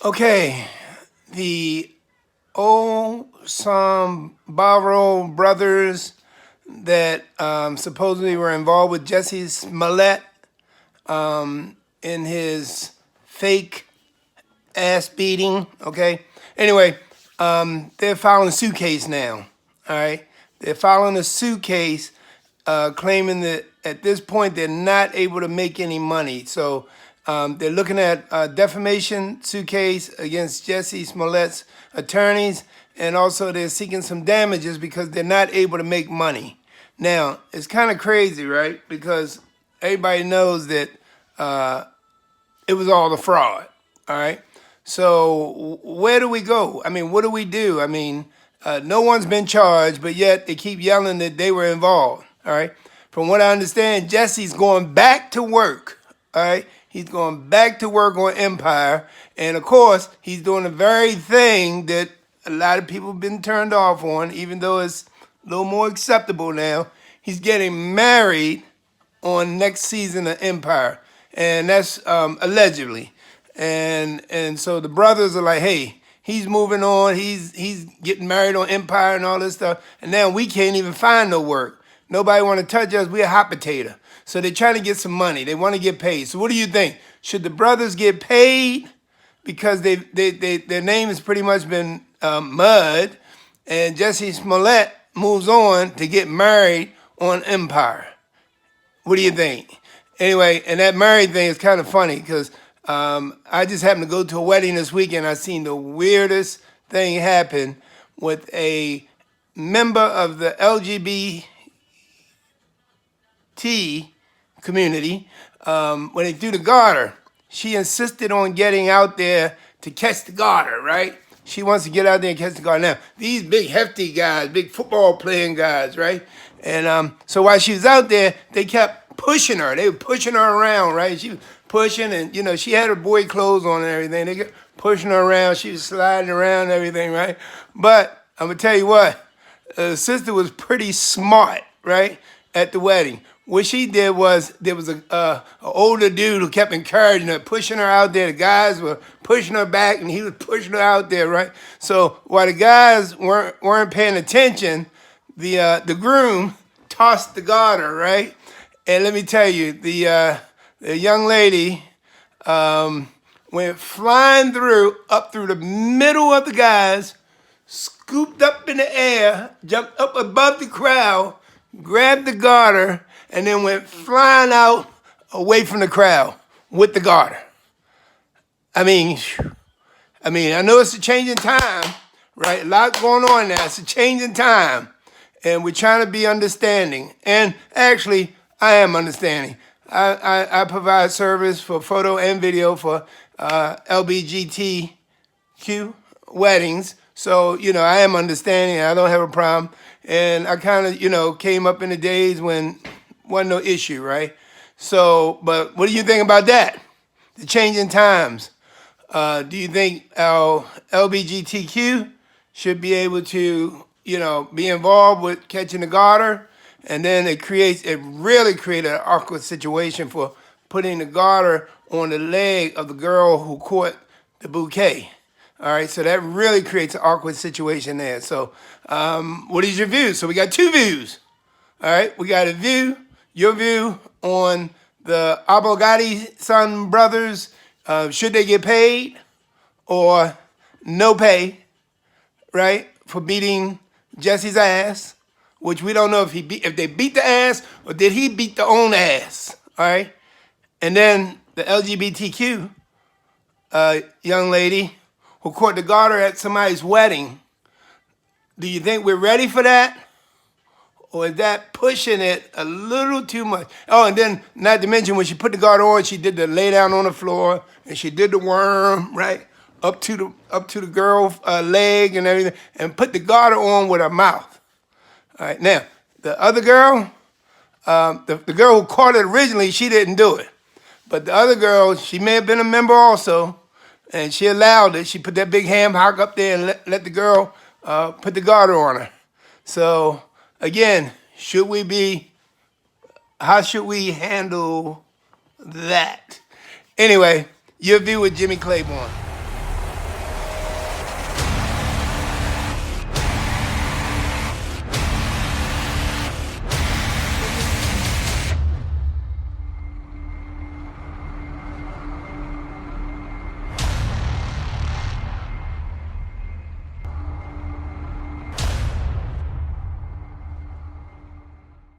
Okay, the Osundiaro brothers that supposedly were involved with Jussie Smollett in his fake ass beating. Okay. Anyway, they're filing a suit case now. All right. They're filing a suit case claiming that at this point they're not able to make any money. So they're looking at a defamation suit case against Jussie Smollett's attorneys, and also they're seeking some damages because they're not able to make money. Now, it's kind of crazy, right? Because everybody knows that it was all a fraud, all right? So where do we go? I mean, what do we do? I mean, no one's been charged, but yet they keep yelling that they were involved, all right? From what I understand, Jesse's going back to work, all right? He's going back to work on Empire. And of course, he's doing the very thing that a lot of people have been turned off on, even though it's a little more acceptable now. He's getting married on next season of Empire. And that's allegedly. And so the brothers are like, hey, he's moving on. He's getting married on Empire and all this stuff. And now we can't even find no work. Nobody want to touch us. We're a hot potato. So they're trying to get some money. They want to get paid. So what do you think? Should the brothers get paid because their name has pretty much been mud, and Jussie Smollett moves on to get married on Empire? What do you think? Anyway, and that married thing is kind of funny because I just happened to go to a wedding this weekend. I seen the weirdest thing happen with a member of the LGBT community. When they threw the garter, she insisted on getting out there to catch the garter, right? She wants to get out there and catch the garter. Now, these big hefty guys, big football playing guys, right? And so while she was out there, they kept pushing her. They were pushing her around, right? She was pushing, and, you know, she had her boy clothes on and everything. They kept pushing her around. She was sliding around and everything, right? But I'm going to tell you what, the sister was pretty smart, right, at the wedding. What she did was, there was a older dude who kept encouraging her, pushing her out there. The guys were pushing her back, and he was pushing her out there, right? So while the guys weren't paying attention, the groom tossed the garter, right? And let me tell you, the young lady went flying up through the middle of the guys, scooped up in the air, jumped up above the crowd, grabbed the garter, and then went flying out away from the crowd with the garter. I mean, I know it's a changing time, right? A lot going on now. It's a changing time, and we're trying to be understanding. And actually, I am understanding. I provide service for photo and video for LBGTQ weddings. So, you know, I am understanding. I don't have a problem. And I kind of, you know, came up in the days when wasn't no issue, right? So, but what do you think about that? The changing times. Do you think our LBGTQ should be able to, you know, be involved with catching the garter? And then it really created an awkward situation for putting the garter on the leg of the girl who caught the bouquet. All right, so that really creates an awkward situation there. So what is your view? So we got two views. All right, we got a view, your view on the Abogati son brothers. Should they get paid or no pay, right, for beating Jesse's ass, which we don't know if they beat the ass or did he beat the own ass, all right? And then the LGBTQ young lady who caught the garter at somebody's wedding. Do you think we're ready for that? Or is that pushing it a little too much? Oh, and then not to mention when she put the garter on, she did the lay down on the floor and she did the worm, right? Up to the girl's leg and everything, and put the garter on with her mouth. All right, now, the other girl, the girl who caught it originally, she didn't do it. But the other girl, she may have been a member also, and she allowed it. She put that big ham hock up there and let the girl put the garter on her. So, again, how should we handle that? Anyway, your view with Jimmy Claiborne.